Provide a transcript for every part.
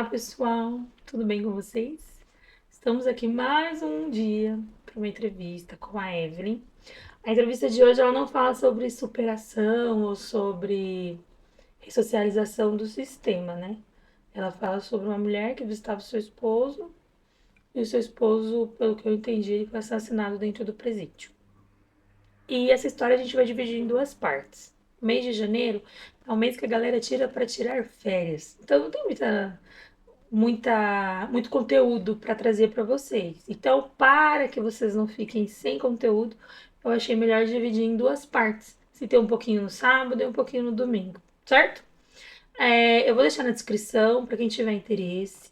Olá, pessoal, tudo bem com vocês? Estamos aqui mais um dia para uma entrevista com a Evelyn. A entrevista de hoje ela não fala sobre superação ou sobre ressocialização do sistema, né? Ela fala sobre uma mulher que visitava o seu esposo e o seu esposo, pelo que eu entendi, ele foi assassinado dentro do presídio. E essa história a gente vai dividir em duas partes. O mês de janeiro é o mês que a galera tira para tirar férias. Então não tem muito conteúdo para trazer para vocês. Então, para que vocês não fiquem sem conteúdo, eu achei melhor dividir em duas partes. Se tem um pouquinho no sábado e um pouquinho no domingo, certo? Eu vou deixar na descrição para quem tiver interesse,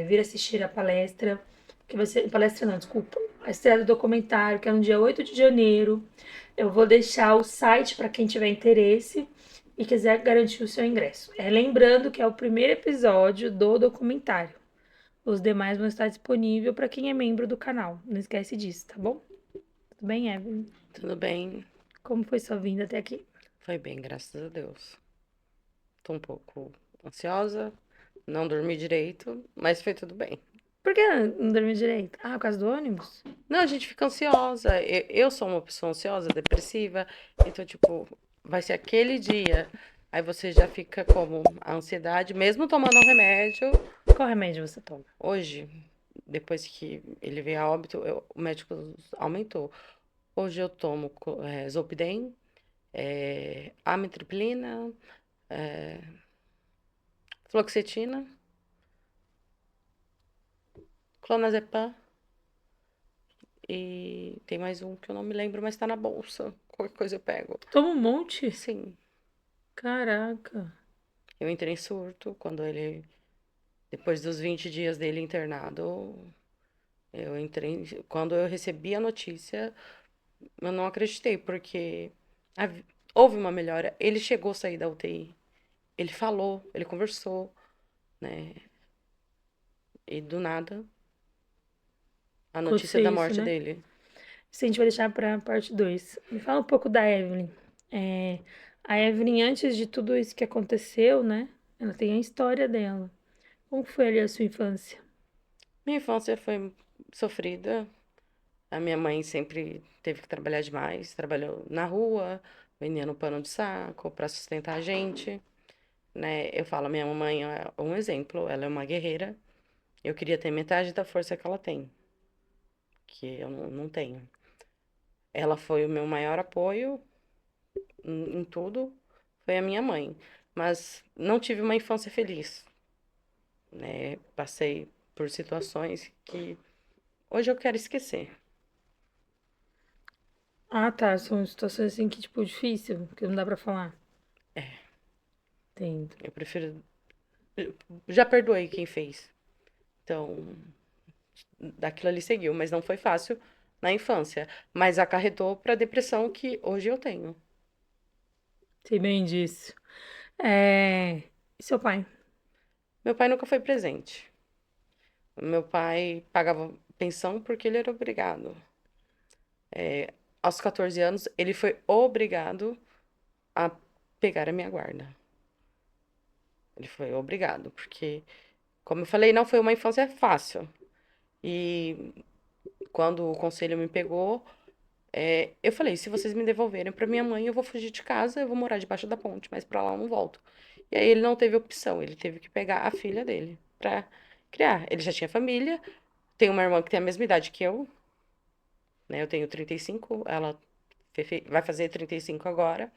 vir assistir a palestra, que vai ser. Palestra não, desculpa. A estreia do documentário, que é no dia 8 de janeiro. Eu vou deixar o site para quem tiver interesse e quiser garantir o seu ingresso. Lembrando que é o primeiro episódio do documentário. Os demais vão estar disponíveis para quem é membro do canal. Não esquece disso, tá bom? Tudo bem, Evelyn? Tudo bem, Como foi sua vinda até aqui? foi bem, graças a Deus. Tô um pouco ansiosa, não dormi direito, mas foi tudo bem. Por que não dormiu direito? Ah, por causa do ônibus? Não, a gente fica ansiosa. Eu sou uma pessoa ansiosa, depressiva, então, tipo, vai ser aquele dia. Aí você já fica como a ansiedade, mesmo tomando um remédio. Qual remédio você toma? Hoje, depois que ele veio a óbito, o médico aumentou. Hoje eu tomo Zolpidem, amitriptilina, é, fluoxetina, clonazepam. E tem mais um que eu não me lembro, mas tá na bolsa. Qualquer coisa eu pego. Toma um monte? Sim, Caraca. eu entrei em surto quando ele. Depois dos 20 dias dele internado, eu entrei. Quando eu recebi a notícia, eu não acreditei, porque a- houve uma melhora. Ele chegou a sair da UTI. Ele falou, ele conversou, né? E do nada, a notícia Aconteceu da isso, morte né? dele. Isso a gente vai deixar para parte 2. Me fala um pouco da Evelyn. É, a Evelyn, antes de tudo isso que aconteceu, né? Ela tem a história dela. Como foi ali a sua infância? Minha infância foi sofrida. A minha mãe sempre teve que trabalhar demais, trabalhou na rua, vendendo pano de saco para sustentar a gente, né? Eu falo, minha mãe é um exemplo, ela é uma guerreira. Eu queria ter metade da força que ela tem, que eu não tenho. Ela foi o meu maior apoio em tudo, foi a minha mãe. Mas não tive uma infância feliz, né? Passei por situações que hoje eu quero esquecer. Ah, tá. São situações assim que, tipo, difícil, que não dá pra falar. É, Entendo. eu prefiro. Já perdoei quem fez. Então, daquilo ali seguiu, mas não foi fácil na infância, mas acarretou para a depressão que hoje eu tenho. Sei bem disso. É... E seu pai? Meu pai nunca foi presente. Meu pai pagava pensão porque ele era obrigado. Aos 14 anos, ele foi obrigado a pegar a minha guarda. Ele foi obrigado, porque, como eu falei, não foi uma infância fácil. E quando o conselho me pegou, eu falei: se vocês me devolverem para minha mãe, eu vou fugir de casa, eu vou morar debaixo da ponte, mas para lá eu não volto. E aí ele não teve opção, ele teve que pegar a filha dele para criar. Ele já tinha família, tem uma irmã que tem a mesma idade que eu, né? Eu tenho 35, ela vai fazer 35 agora.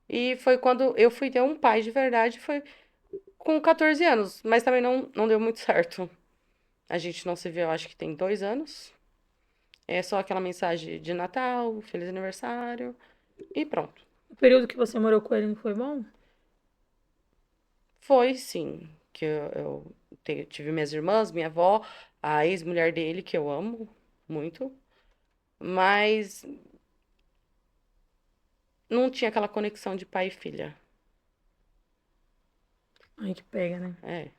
E foi quando eu fui ter um pai de verdade, foi com 14 anos, mas também não deu muito certo. A gente não se viu, acho que tem 2 anos. É só aquela mensagem de Natal, Feliz Aniversário e pronto. O período que você morou com ele não foi bom? Foi, sim, que tive minhas irmãs, minha avó, a ex-mulher dele, que eu amo muito, mas não tinha aquela conexão de pai e filha. Ai, que pega, né? É,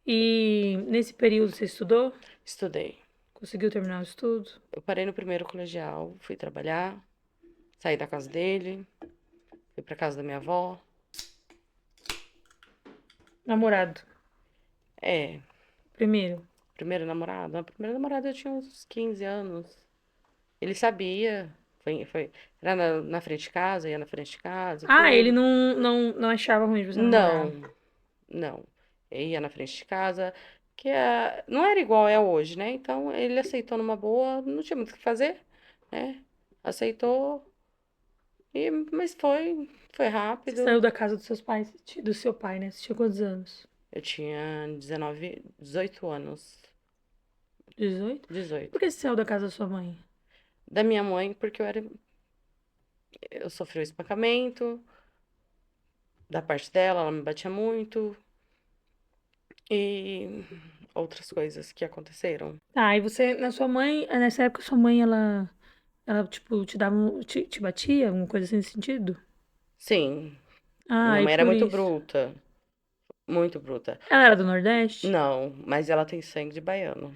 E nesse período você estudou? estudei. Conseguiu terminar o estudo? Eu parei no primeiro colegial, fui trabalhar, saí da casa dele, fui pra casa da minha avó. Namorado. É, Primeiro. primeiro namorado. A primeira namorada eu tinha uns 15 anos. Ele sabia. Era na frente de casa, ia na frente de casa, Ah, ele tudo. não achava ruim de você namorar. Não, não. Ele ia na frente de casa, não era igual é hoje, né? Então ele aceitou numa boa, não tinha muito o que fazer, né? Aceitou, mas foi Você saiu rápido. da casa dos seus pais, do seu pai, né? Você tinha quantos anos? Eu tinha 18 anos. 18? Por 18. que você saiu da casa da sua mãe? Da minha mãe, porque eu sofri o espancamento, da parte dela, ela me batia muito e outras coisas que aconteceram. Tá, e você, na sua mãe, nessa época sua mãe, ela tipo, te dava, te batia, alguma coisa assim nesse sentido? Sim, minha Ah, e mãe era por muito isso. bruta, muito bruta. Ela era do Nordeste? Não, mas ela tem sangue de baiano.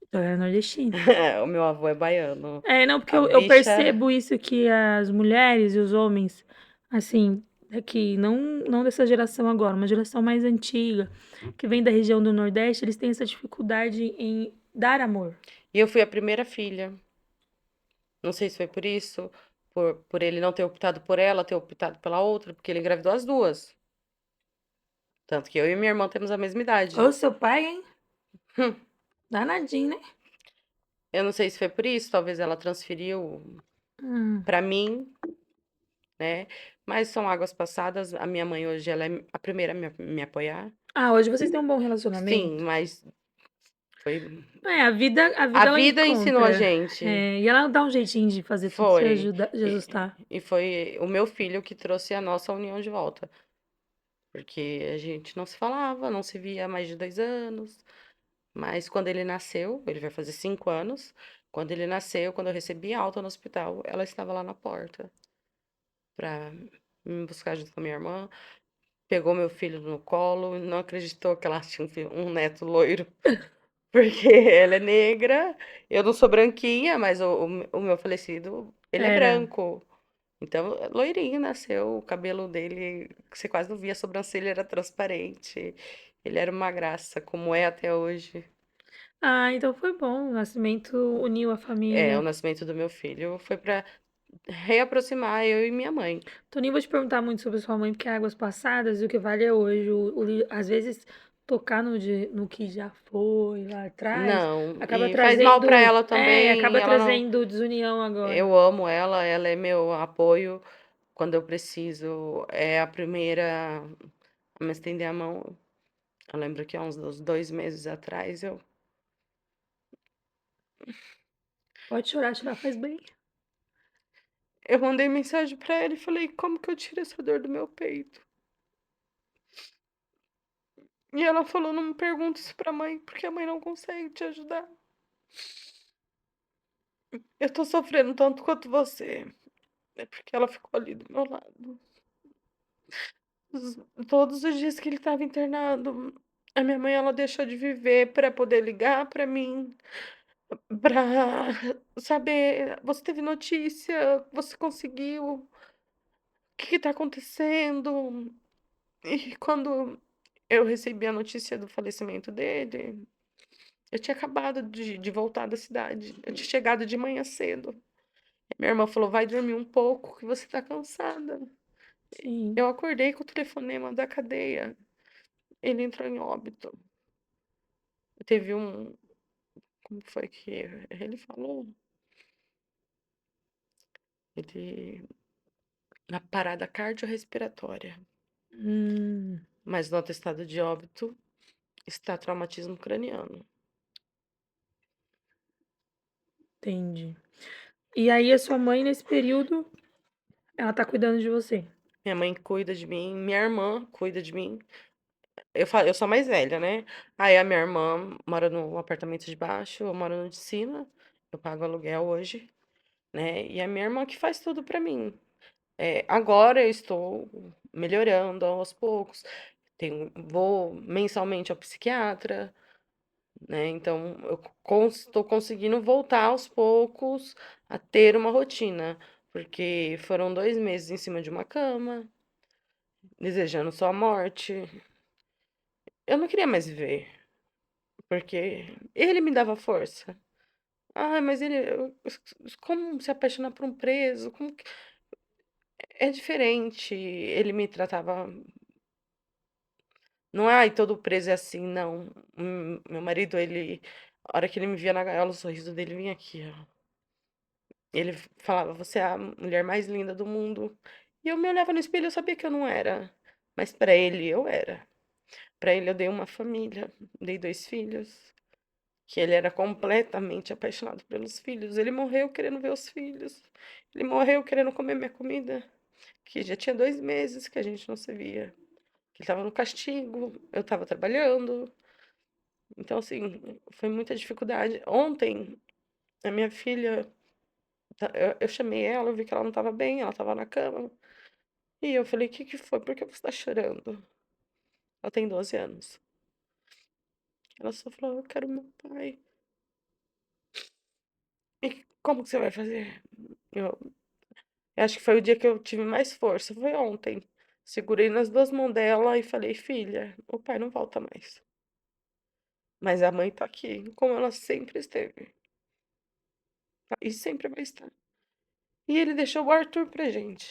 Então ela era nordestina. O meu avô é baiano. É, não, porque A eu bicha. percebo isso que as mulheres e os homens, assim, que não dessa geração agora, uma geração mais antiga, que vem da região do Nordeste, eles têm essa dificuldade em dar amor. E eu fui a primeira filha. Não sei se foi por isso, por ele não ter optado por ela, ter optado pela outra, porque ele engravidou as duas. Tanto que eu e minha irmã temos a mesma idade. Ô, seu pai, hein? Danadinho, né? Eu não sei se foi por isso, talvez ela transferiu Hum. pra mim, né? Mas são águas passadas. A minha mãe hoje, ela é a primeira a me apoiar. Ah, hoje vocês têm um bom relacionamento? Sim, mas foi. É, a A vida ela vida ensinou a encontra. gente. É, e ela dá um jeitinho de fazer tudo se Foi. de ajustar. E foi o meu filho que trouxe a nossa união de volta. Porque a gente não se falava, não se via há mais de 2 anos. Mas quando ele nasceu, ele vai fazer 5 anos. Quando ele nasceu, quando eu recebi alta no hospital, ela estava lá na porta pra me buscar junto com a minha irmã. Pegou meu filho no colo e não acreditou que ela tinha um neto loiro. Porque ela é negra, eu não sou branquinha, mas o meu falecido, ele é Era. branco. Então, loirinho nasceu, o cabelo dele, que você quase não via, a sobrancelha era transparente. Ele era uma graça, como é até hoje. Ah, então foi bom. O nascimento uniu a É, o família. nascimento do meu filho foi pra reaproximar eu e minha mãe. Toninho, vou te perguntar muito sobre sua mãe, porque é águas passadas e o que vale é hoje. Às vezes, tocar no que já foi lá atrás Não, acaba e faz mal pra trazendo. ela É, também, acaba ela não. trazendo desunião agora. Eu amo ela, ela é meu apoio quando eu preciso. É a primeira a me estender a mão. Eu lembro que há uns 2 meses atrás Pode chorar, chorar faz bem. eu mandei mensagem pra ela e falei: como que eu tiro essa dor do meu peito? E ela falou: não me pergunta isso pra mãe, porque a mãe não consegue te ajudar. Eu tô sofrendo tanto quanto você. É porque ela ficou ali do meu lado. Todos os dias que ele estava internado, a minha mãe ela deixou de viver para poder ligar para mim, para saber, você teve notícia, você conseguiu, o que está acontecendo? E quando eu recebi a notícia do falecimento dele, eu tinha acabado de voltar da cidade. Eu tinha chegado de manhã cedo. Minha irmã falou: vai dormir um pouco, que você tá cansada. Sim. Eu acordei com o telefonema da cadeia. Ele entrou em óbito. Teve um. Como foi que ele falou? Ele. Na parada cardiorrespiratória. Hum, Mas no atestado de óbito está traumatismo craniano. entendi. E aí, a sua mãe, nesse período, ela tá cuidando de você. Minha mãe cuida de mim, minha irmã cuida de mim. Eu sou a mais velha, né? Aí a minha irmã mora no apartamento de baixo, eu moro no de cima. Eu pago aluguel hoje, né? E a minha irmã que faz tudo pra mim. Agora eu estou melhorando aos poucos. Vou mensalmente ao psiquiatra, né? Então eu estou conseguindo voltar aos poucos a ter uma rotina, porque foram 2 meses em cima de uma cama, desejando sua morte. Eu não queria mais viver. porque ele me dava força. Ah, mas como se apaixonar por um preso? Como que... É diferente. Ele me tratava. Não é, ai, todo preso é assim, não. Meu marido, ele. A hora que ele me via na gaiola, o sorriso dele vinha aqui, ó. Ele falava, você é a mulher mais linda do mundo. E eu me olhava no espelho, eu sabia que eu não era. Mas pra ele, eu era. Pra ele, eu dei uma família, dei 2 filhos. Que ele era completamente apaixonado pelos filhos. Ele morreu querendo ver os filhos. Ele morreu querendo comer minha comida. Que já tinha 2 meses que a gente não se via. Que ele estava no castigo, eu estava trabalhando. Então, assim, foi muita dificuldade. Ontem, a minha filha, eu chamei ela, eu vi que ela não estava bem, ela estava na cama. E eu falei, o que que foi? Por que você está chorando? Ela tem 12 anos. Ela só falou, eu quero meu pai. E como que você vai fazer? Eu, eu acho que foi o dia que eu tive mais força, foi ontem. Segurei nas 2 mãos dela e falei, filha, o pai não volta mais. Mas a mãe tá aqui, como ela sempre esteve. Tá? E sempre vai estar. E ele deixou o Arthur pra gente.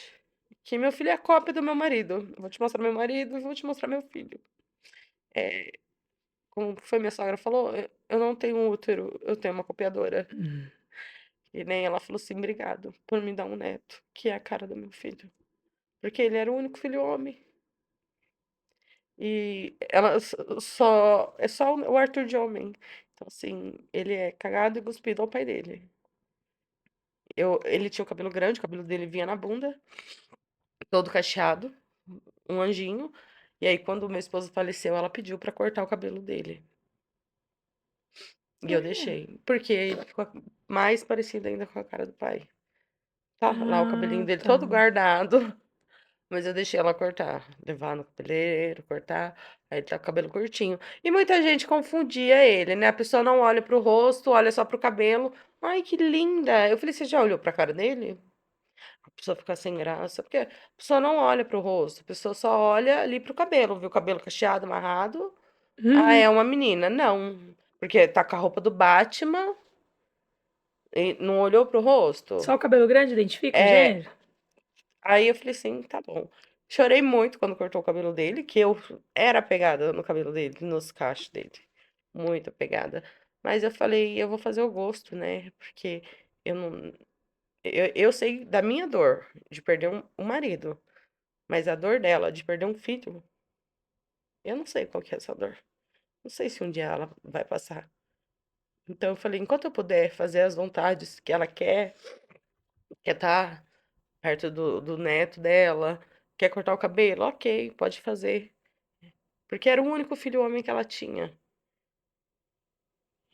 Que meu filho é a cópia do meu marido. Eu vou te mostrar meu marido e vou te mostrar meu filho. É, como foi minha sogra falou, eu não tenho um útero, eu tenho uma copiadora. E nem ela falou assim, obrigado por me dar um neto, que é a cara do meu filho. Porque ele era o único filho homem. E ela é só o Arthur de homem. Então, assim, ele é cagado e cuspido ao pai dele. Ele tinha o cabelo grande, o cabelo dele vinha na bunda, todo cacheado, um anjinho. E aí, quando o meu esposo faleceu, ela pediu pra cortar o cabelo dele. E Por eu quê? deixei. Porque ele ficou mais parecido ainda com a cara do pai. Tá lá o cabelinho Ah, dele tá. todo guardado. Mas eu deixei ela cortar, levar no cabeleireiro, cortar, aí ele tá com o cabelo curtinho. E muita gente confundia ele, né? A pessoa não olha pro rosto, olha só pro cabelo. Ai, que linda! Eu falei, você já olhou pra cara dele? A pessoa fica sem graça, porque a pessoa não olha pro rosto, a pessoa só olha ali pro cabelo, viu o cabelo cacheado, amarrado. Ah, Uhum. é uma menina. Não, porque tá com a roupa do Batman e não olhou pro rosto. Só o cabelo grande identifica o É, gênero? aí eu falei assim, tá bom. Chorei muito quando cortou o cabelo dele, que eu era apegada no cabelo dele, nos cachos dele. Muito apegada. Mas eu falei, eu vou fazer o gosto, né? Porque eu não. Eu sei da minha dor de perder um marido, mas a dor dela de perder um filho, eu não sei qual que é essa dor. Não sei se um dia ela vai passar. Então eu falei, enquanto eu puder fazer as vontades que ela quer estar perto do neto dela, quer cortar o cabelo, ok, pode fazer. Porque era o único filho homem que ela tinha.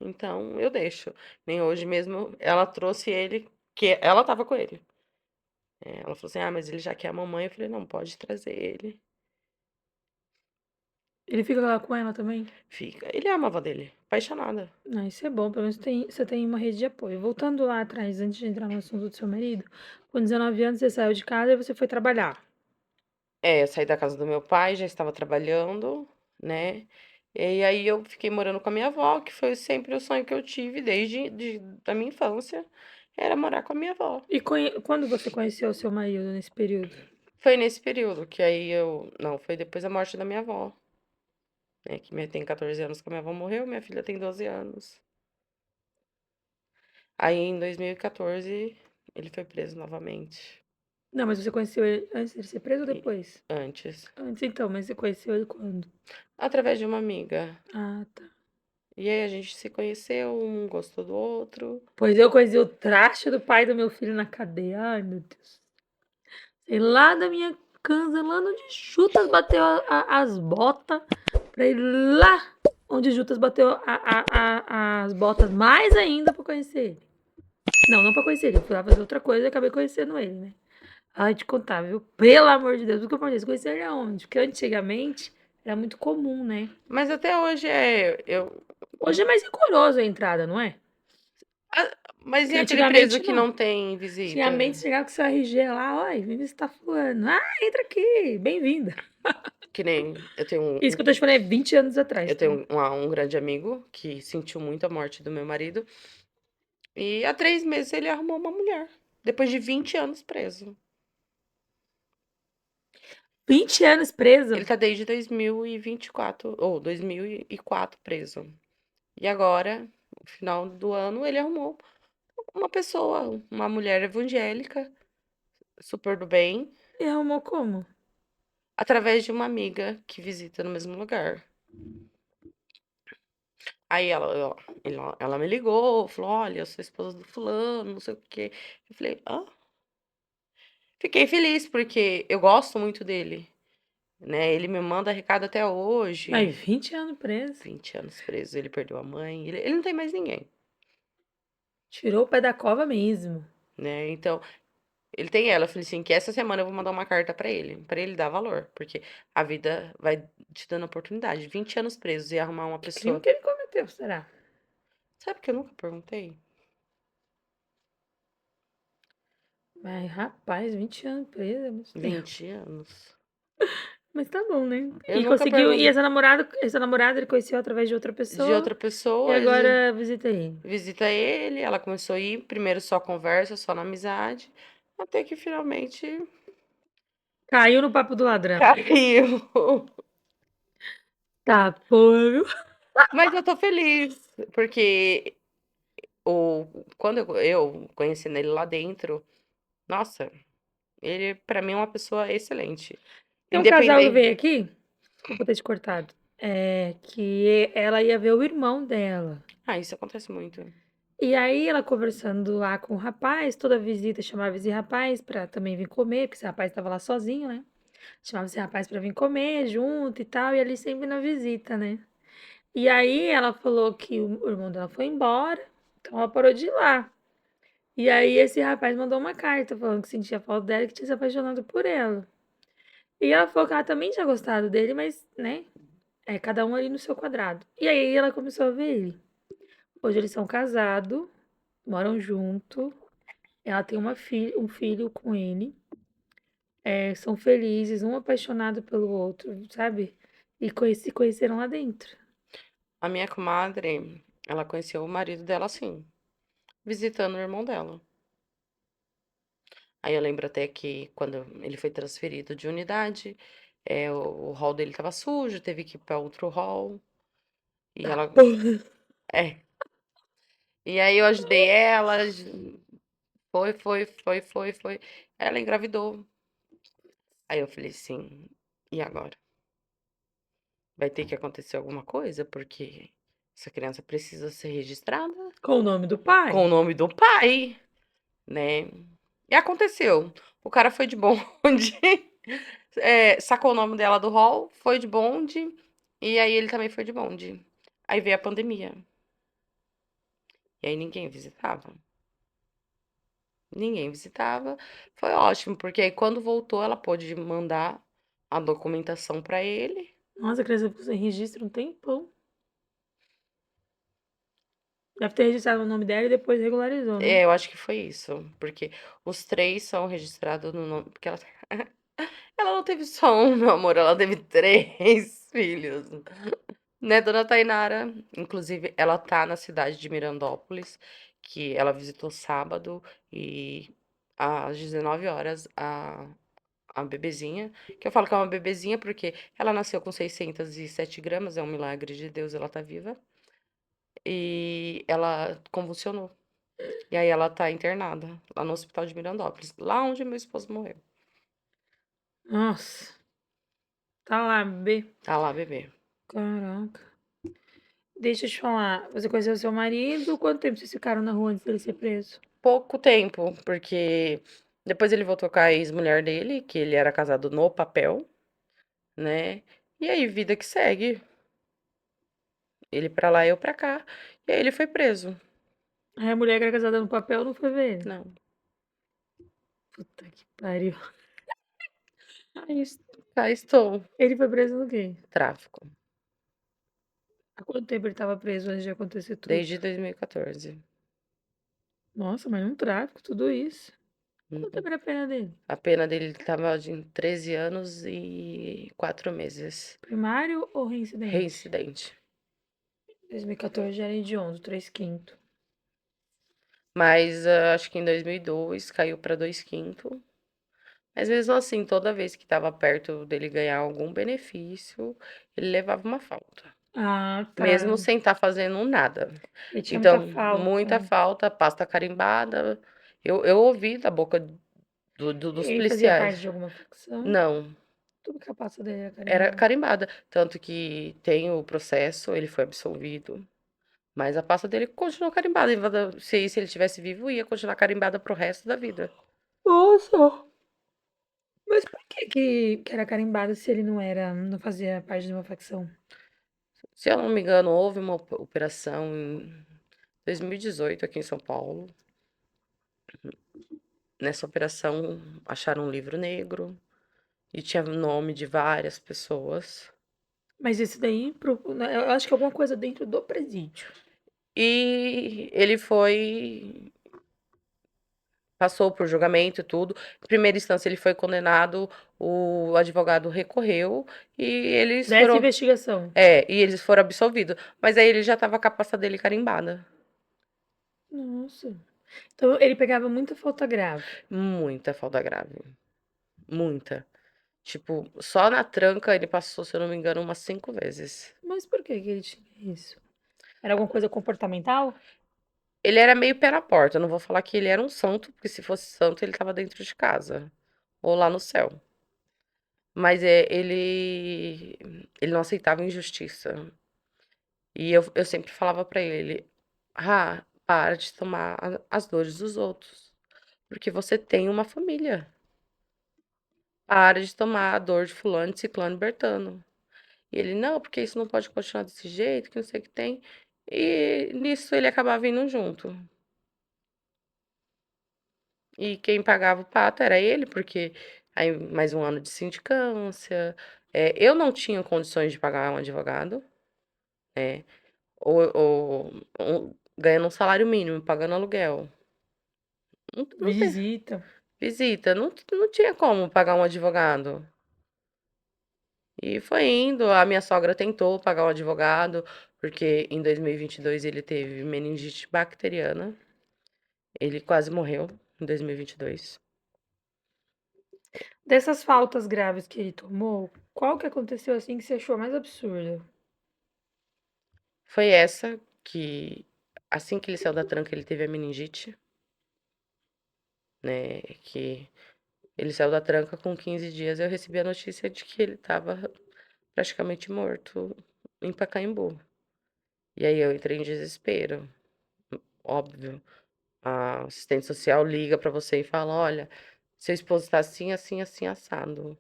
Então, eu deixo. Nem hoje mesmo, ela trouxe ele, que ela tava com ele. Ela falou assim: ah, mas ele já quer a mamãe. Eu falei: não, pode trazer ele. Ele fica lá com ela também? Fica. Ele ama a avó dele, apaixonada. Ah, isso é bom, pelo menos você tem uma rede de apoio. Voltando lá atrás, antes de entrar no assunto do seu marido, com 19 anos você saiu de casa e você foi trabalhar. Eu saí da casa do meu pai, já estava trabalhando, né? E aí eu fiquei morando com a minha avó, que foi sempre o sonho que eu tive da minha infância, era morar com a minha avó. E quando você conheceu o seu marido nesse período? Foi nesse período que aí eu. Não, foi depois da morte da minha avó. Né, que tem 14 anos que a minha avó morreu, minha filha tem 12 anos. Aí em 2014 ele foi preso novamente. Não, mas você conheceu ele antes de ser preso ou E depois? antes, Antes então, mas você conheceu ele quando? através de uma amiga. Ah, tá. E aí a gente se conheceu, um gostou do outro. Pois eu conheci o traste do pai do meu filho na cadeia. Ai, meu Deus. Sei lá da minha casa, lá onde Jutas bateu as botas, pra ir lá onde Jutas bateu as botas mais ainda pra conhecer ele. Não, não pra conhecer ele, eu fui lá fazer outra coisa e acabei conhecendo ele, né? Ai, te contar, viu? Pelo amor de Deus, o que eu falei, conhecer ele aonde? Porque antigamente era muito comum, né? Mas até hoje Hoje é mais rigoroso a entrada, não é? Ah, mas e Porque aquele preso antigamente que não. não tem visita? Antigamente chegava com seu RG lá, oi, vem visitar fulano. Ah, entra aqui, bem-vinda. Que nem eu tenho Isso que eu tô te falando é 20 anos atrás, eu tá? tenho um grande amigo que sentiu muito a morte do meu marido. E há 3 meses ele arrumou uma mulher. Depois de 20 anos preso. 20 anos preso? Ele tá desde 2024, ou 2004 preso. E agora, no final do ano, ele arrumou uma pessoa, uma mulher evangélica, super do bem, E arrumou como? através de uma amiga que visita no mesmo lugar. Aí ela me ligou, falou: Olha, eu sou esposa do fulano, não sei o quê. Eu falei: Ah, fiquei feliz, porque eu gosto muito dele, né? Ele me manda recado até hoje. Mas 20 anos preso. 20 anos preso, ele perdeu a mãe, ele não tem mais ninguém, Tirou o pé da cova mesmo. né? Então, ele tem ela. Eu falei assim, que essa semana eu vou mandar uma carta pra ele dar valor, porque a vida vai te dando oportunidade. 20 anos preso e arrumar uma Que crime pessoa. que ele cometeu, será? Sabe que eu nunca perguntei? Mas, rapaz, 20 anos preso é muito tempo. 20 anos. Mas tá bom, né? Eu E nunca conseguiu. E perguntei essa namorada ele conheceu através de outra de pessoa. outra E pessoa, agora visita ele. visita ele, ela começou a ir, primeiro só conversa, só na amizade, até que finalmente Caiu no papo do ladrão. caiu. Tá, porra, viu? Mas eu tô feliz, porque quando eu conhecendo ele lá dentro, nossa, ele pra mim é uma pessoa excelente. Tem um casal que Independente. veio aqui, desculpa ter te cortado, que ela ia ver o irmão dela. Ah, isso acontece muito. E aí ela conversando lá com o rapaz, toda visita chamava esse rapaz pra também vir comer, porque esse rapaz tava lá sozinho, né? Chamava esse rapaz pra vir comer junto e tal, e ali sempre na visita, né? E aí ela falou que o irmão dela foi embora, então ela parou de ir lá. E aí esse rapaz mandou uma carta falando que sentia falta dela e que tinha se apaixonado por ela. E ela falou que ela também tinha gostado dele, mas, né, cada um ali no seu quadrado. E aí ela começou a ver ele. Hoje eles são casados, moram junto. Ela tem um filho com ele. São felizes, um apaixonado pelo outro, sabe? E se conheceram lá dentro. A minha comadre, ela conheceu o marido dela assim, visitando o irmão dela. Aí eu lembro até que quando ele foi transferido de unidade, o hall dele tava sujo, teve que ir pra outro hall. E ela. É. E aí eu ajudei ela. Foi. Ela engravidou. Aí eu falei assim, e agora? Vai ter que acontecer alguma coisa, porque essa criança precisa ser registrada Com o nome do com o pai? nome do pai, né? E aconteceu. O cara foi de bonde, sacou o nome dela do hall, foi de bonde, e aí ele também foi de bonde. Aí veio a pandemia. E aí ninguém visitava. Ninguém visitava. Foi ótimo, porque aí quando voltou, ela pôde mandar a documentação pra ele. Nossa, a criança ficou sem registro um tempão. Deve ter registrado o nome dela e depois regularizou, né? É, eu acho que foi isso, porque os três são registrados no nome, porque ela ela não teve só um, meu amor, ela teve 3 filhos. Né, dona Tainara, inclusive ela tá na cidade de Mirandópolis, que ela visitou sábado e às 19 horas a bebezinha, que eu falo que é uma bebezinha porque ela nasceu com 607 gramas, é um milagre de Deus, ela tá viva, e ela convulsionou. E aí ela tá internada lá no hospital de Mirandópolis, lá onde meu esposo morreu. Nossa, tá lá, bebê. Tá lá, bebê. Caraca. Deixa eu te falar, você conheceu seu marido? Quanto tempo vocês ficaram na rua antes dele ser preso? Pouco tempo, porque depois ele voltou com a ex-mulher dele, que ele era casado no papel, né? E aí, vida que segue. Ele pra lá, eu pra cá. E aí ele foi preso. Aí a mulher que era casada no papel não foi ver ele. Não. Puta que pariu. Aí cá estou. Ele foi preso no quê? Tráfico. Há quanto tempo ele tava preso antes de acontecer tudo? Desde 2014. Nossa, mas num tráfico, tudo isso. Quanto era a pena dele? A pena dele estava de 13 anos e 4 meses. Primário ou reincidente? Reincidente. 2014 já era hediondo, 3/5. Mas acho que em 2002 caiu para 2/5. Mas mesmo assim, toda vez que estava perto dele ganhar algum benefício, ele levava uma falta. Ah, Mesmo tá. sem estar fazendo nada. Ele tinha muita Então, muita falta. falta, pasta carimbada. Eu ouvi da boca dos Ele fazia parte policiais. de alguma facção. Não, Tudo que a pasta dele era era carimbado. carimbada. Tanto que tem o processo, ele foi absolvido. Mas a pasta dele continuou carimbada. Se ele tivesse vivo, ia continuar carimbada pro resto da vida. Nossa! Mas por que era carimbado se ele não fazia parte de uma facção? Se eu não me engano, houve uma operação em 2018 aqui em São Paulo. Nessa operação, acharam um livro negro e tinha o nome de várias pessoas. Mas esse daí, eu acho que é alguma coisa dentro do presídio. E ele passou por julgamento e tudo. Em primeira instância, ele foi condenado, o advogado recorreu e eles Dessa foram, investigação. e eles foram absolvidos. Mas aí ele já tava com a pasta dele carimbada. Nossa. Então ele pegava muita falta grave. Muita falta grave. Muita. Tipo, só na tranca ele passou, se eu não me engano, umas 5 vezes. Mas por que ele tinha isso? Era alguma coisa comportamental? Ele era meio pé na porta. Não vou falar que ele era um santo, porque se fosse santo, ele tava dentro de casa. Ou lá no céu. Mas ele não aceitava injustiça. E eu sempre falava pra ele, para de tomar as dores dos outros. Porque você tem uma família. Para de tomar a dor de fulano, de ciclano e bertano. E ele, não, porque isso não pode continuar desse jeito, que não sei o que tem. E nisso ele acabava indo junto. E quem pagava o pato era ele, porque aí mais um ano de sindicância. Eu não tinha condições de pagar um advogado, né? Ou ganhando um salário mínimo, pagando aluguel. Não tem Visita. visita, não tinha como pagar um advogado. E foi indo, a minha sogra tentou pagar um advogado, porque em 2022 ele teve meningite bacteriana. Ele quase morreu em 2022. Dessas faltas graves que ele tomou, qual que aconteceu assim que você achou mais absurda? Foi essa que, assim que ele saiu da tranca, ele teve a meningite, né? Que ele saiu da tranca com 15 dias. Eu recebi a notícia de que ele estava praticamente morto em Pacaembu. E aí eu entrei em desespero, óbvio. A assistente social liga pra você e fala: olha, seu esposo tá assim, assim, assim, assado.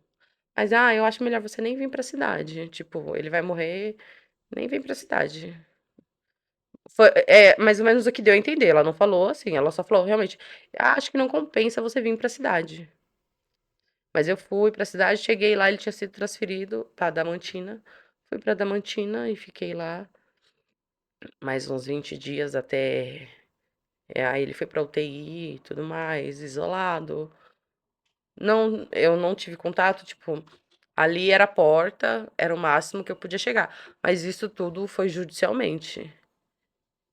Mas, eu acho melhor você nem vir pra cidade. Tipo, ele vai morrer, nem vem pra cidade. Foi, mais ou menos o que deu a entender. Ela não falou assim, ela só falou, realmente, acho que não compensa você vir pra cidade. Mas eu fui pra cidade, cheguei lá, ele tinha sido transferido pra Damantina. Fui pra Damantina e fiquei lá mais uns 20 dias até. Aí ele foi pra UTI e tudo mais, isolado. Não, eu não tive contato, tipo, ali era a porta, era o máximo que eu podia chegar. Mas isso tudo foi judicialmente.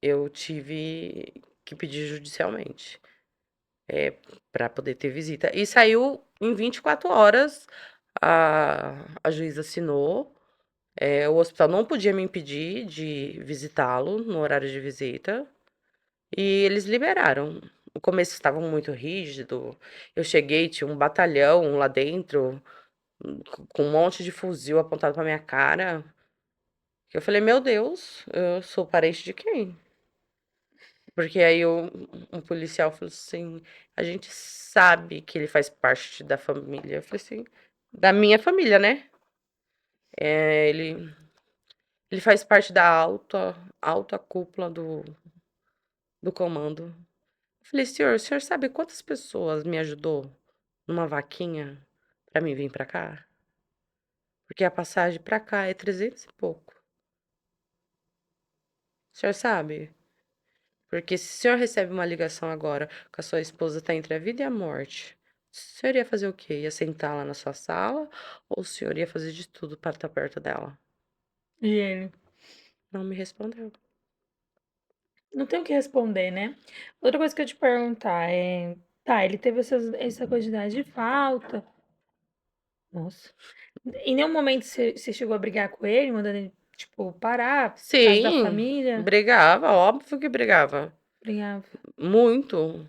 Eu tive que pedir judicialmente, para poder ter visita. E saiu em 24 horas, a juíza assinou. O hospital não podia me impedir de visitá-lo no horário de visita. E eles liberaram. No começo estava muito rígido. Eu cheguei, tinha um batalhão lá dentro, com um monte de fuzil apontado pra minha cara. Eu falei, meu Deus, eu sou parente de quem? Porque aí um policial falou assim: a gente sabe que ele faz parte da família. Eu falei assim: da minha família, né? Ele faz parte da alta cúpula do comando. Eu falei, senhor, o senhor sabe quantas pessoas me ajudou numa vaquinha pra mim vir pra cá? Porque a passagem pra cá é 300 e pouco. O senhor sabe? Porque se o senhor recebe uma ligação agora que a sua esposa está entre a vida e a morte, o senhor ia fazer o quê? Ia sentar lá na sua sala ou o senhor ia fazer de tudo para estar perto dela? E ele? Não me respondeu. Não tem o que responder, né? Outra coisa que eu ia te perguntar é. Tá, ele teve essa quantidade de falta. Nossa. Em nenhum momento você chegou a brigar com ele, mandando ele, tipo, parar por causa da Sim, família? brigava, óbvio que brigava. Brigava. Muito.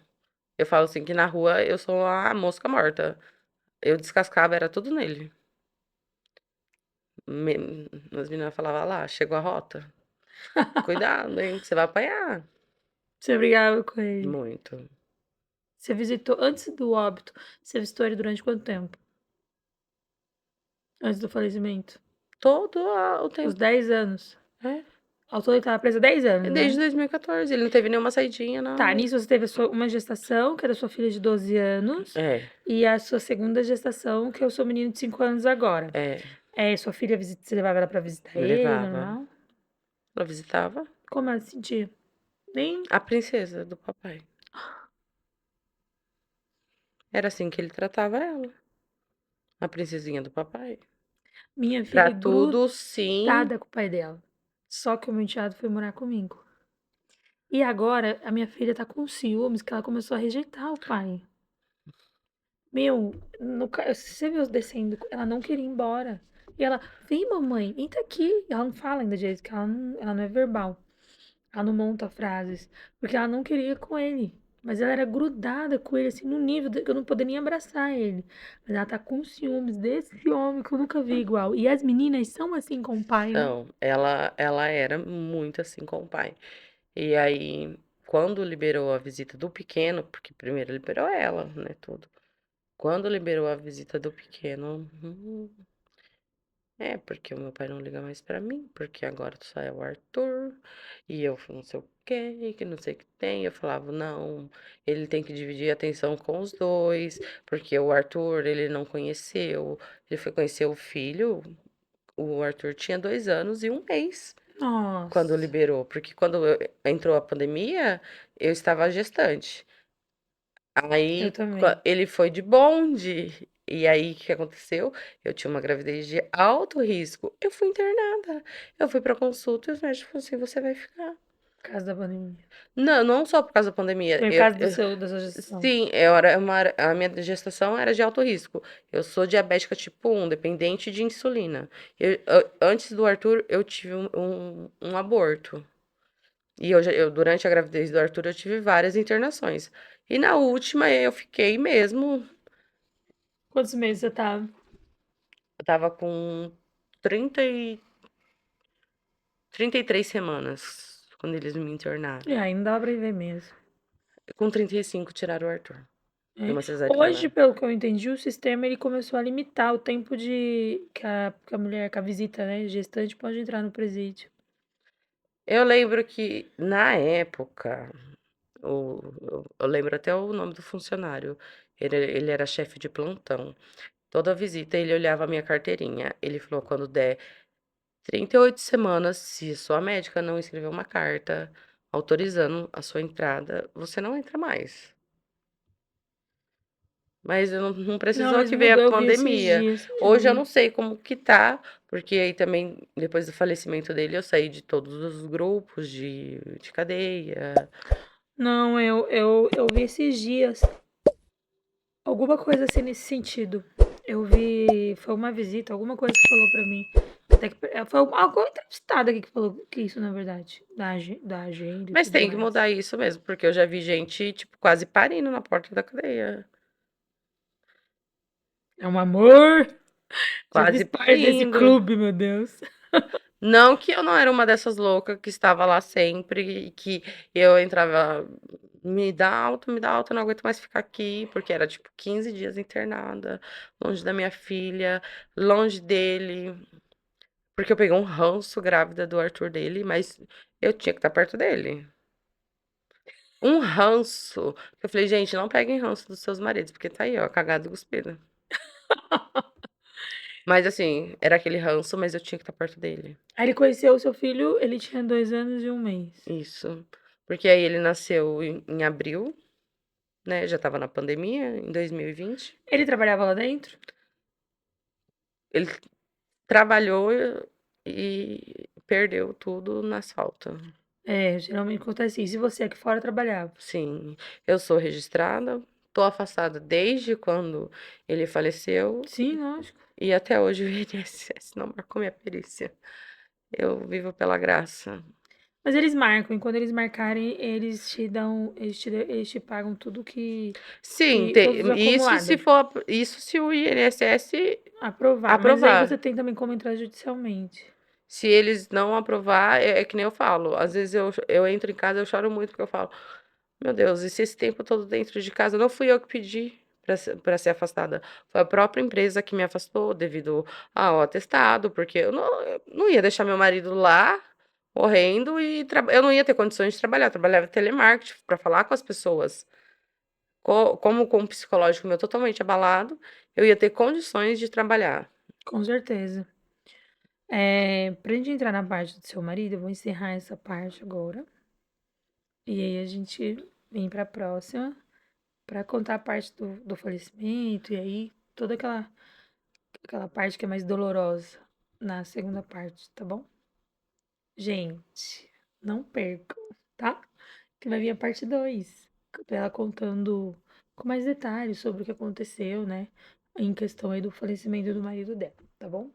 Eu falo assim que na rua eu sou a mosca morta. Eu descascava, era tudo nele. As meninas falavam lá, chegou a rota. Cuidado, hein, que você vai apanhar. Você brigava com ele. Muito. Você visitou, antes do óbito, você visitou ele durante quanto tempo? Antes do falecimento? Todo o Os tempo. 10 anos. É. Ao todo ele tava preso há 10 anos, Desde né? 2014. Ele não teve nenhuma saidinha, Tá, nada. nisso você teve uma gestação, que era sua filha de 12 anos, É, e a sua segunda gestação, que é o seu menino de 5 anos agora. é. É, sua filha, você levava ela pra visitar ele, Levava. normal? Ela visitava Como ela se sentia? Nem a princesa do papai. Era assim que ele tratava ela. A princesinha do papai. minha Pra filha é tudo, sim. grudada com o pai dela. Só que o meu enteado foi morar comigo. E agora a minha filha tá com ciúmes que ela começou a rejeitar o pai. Meu, você viu descendo, ela não queria ir embora. E ela, vem mamãe, entra aqui. E ela não fala ainda direito, que ela não é verbal. Ela não monta frases. Porque ela não queria ir com ele. Mas ela era grudada com ele, assim, no nível que eu não poderia nem abraçar ele. Mas ela tá com ciúmes desse homem que eu nunca vi igual. E as meninas são assim com o pai, né? Então, ela era muito assim com o pai. E aí, quando liberou a visita do pequeno, porque primeiro liberou ela, né, tudo. Quando liberou a visita do pequeno, porque o meu pai não liga mais pra mim, porque agora só é o Arthur, e eu não sei o quê, que não sei o que tem. Eu falava, não, ele tem que dividir a atenção com os dois, porque o Arthur, ele não conheceu, ele foi conhecer o filho, o Arthur tinha 2 anos e um mês quando Nossa, liberou, porque quando entrou a pandemia, eu estava gestante. eu Aí também. ele foi de bonde. E aí, o que aconteceu? Eu tinha uma gravidez de alto risco. Eu fui internada. Eu fui pra consulta e os médicos falaram assim: você vai ficar. Por causa da pandemia. Não, não só por causa da pandemia. Por causa da sua gestação. Sim, a minha gestação era de alto risco. Eu sou diabética tipo 1, dependente de insulina. Antes do Arthur, eu tive um aborto. E durante a gravidez do Arthur, eu tive várias internações. E na última, eu fiquei mesmo. Quantos meses você tava? Eu tava com 30 e 33 semanas quando eles me internaram. É, aí não dava pra ver mesmo. Com 35 tiraram o Arthur. De É. uma Hoje, cesariana. pelo que eu entendi, o sistema ele começou a limitar o tempo de que a mulher, que a visita, né, gestante pode entrar no presídio. Eu lembro que, na época, eu lembro até o nome do funcionário. Ele era chefe de plantão. Toda visita ele olhava a minha carteirinha. Ele falou: quando der 38 semanas, se a sua médica não escrever uma carta autorizando a sua entrada, você não entra mais. Mas eu não Não, precisou mas que veio a mudou, eu vi esses pandemia. dias. Eu Hoje eu vi. não sei como que tá, porque aí também, depois do falecimento dele, eu saí de todos os grupos de cadeia. Não, eu vi esses dias. Alguma coisa assim nesse sentido. Eu vi. Foi uma visita, alguma coisa que falou pra mim. Até que, foi alguma entrevistada aqui que falou que isso, na verdade. Da agenda e Mas tudo tem que mais. mudar isso mesmo, porque eu já vi gente, tipo, quase parindo na porta da cadeia. É um amor! Já fiz Quase parte desse parindo. clube, meu Deus. Não que eu não era uma dessas loucas que estava lá sempre e que eu entrava, me dá alta, não aguento mais ficar aqui, porque era tipo 15 dias internada, longe da minha filha, longe dele, porque eu peguei um ranço grávida do Arthur dele, mas eu tinha que estar perto dele. Um ranço. Eu falei, gente, não peguem ranço dos seus maridos, porque tá aí, ó, cagado e cuspido. Mas assim, era aquele ranço, mas eu tinha que estar perto dele. Aí ele conheceu o seu filho, ele tinha 2 anos e um mês. Isso. Porque aí ele nasceu em abril, né? Já estava na pandemia, em 2020. Ele trabalhava lá dentro? Ele trabalhou e perdeu tudo na asfalto. É, geralmente acontece isso. E você aqui fora trabalhava? Sim, eu sou registrada, tô afastada desde quando ele faleceu Sim, lógico. e até hoje o INSS não marcou minha perícia. Eu vivo pela graça. Mas eles marcam, e quando eles marcarem, eles te dão, eles te pagam tudo Sim, todos os isso se acumulados. for, isso se o INSS Aprovar. Mas aí aprovar. você tem também como entrar judicialmente. Se eles não aprovar, é que nem eu falo. Às vezes eu entro em casa, eu choro muito porque eu falo, meu Deus, e se esse tempo todo dentro de casa não fui eu que pedi para ser afastada? Foi a própria empresa que me afastou devido ao atestado, porque eu não ia deixar meu marido lá morrendo e eu não ia ter condições de trabalhar. Eu trabalhava em telemarketing para falar com as pessoas. Como com o psicológico meu totalmente abalado, eu ia ter condições de trabalhar. Com certeza. Pra gente entrar na parte do seu marido, eu vou encerrar essa parte agora. E aí a gente vem pra próxima pra contar a parte do falecimento e aí toda aquela parte que é mais dolorosa na segunda parte, tá bom? Gente, não percam, tá? Que vai vir a parte 2, ela contando com mais detalhes sobre o que aconteceu, né? Em questão aí do falecimento do marido dela, tá bom?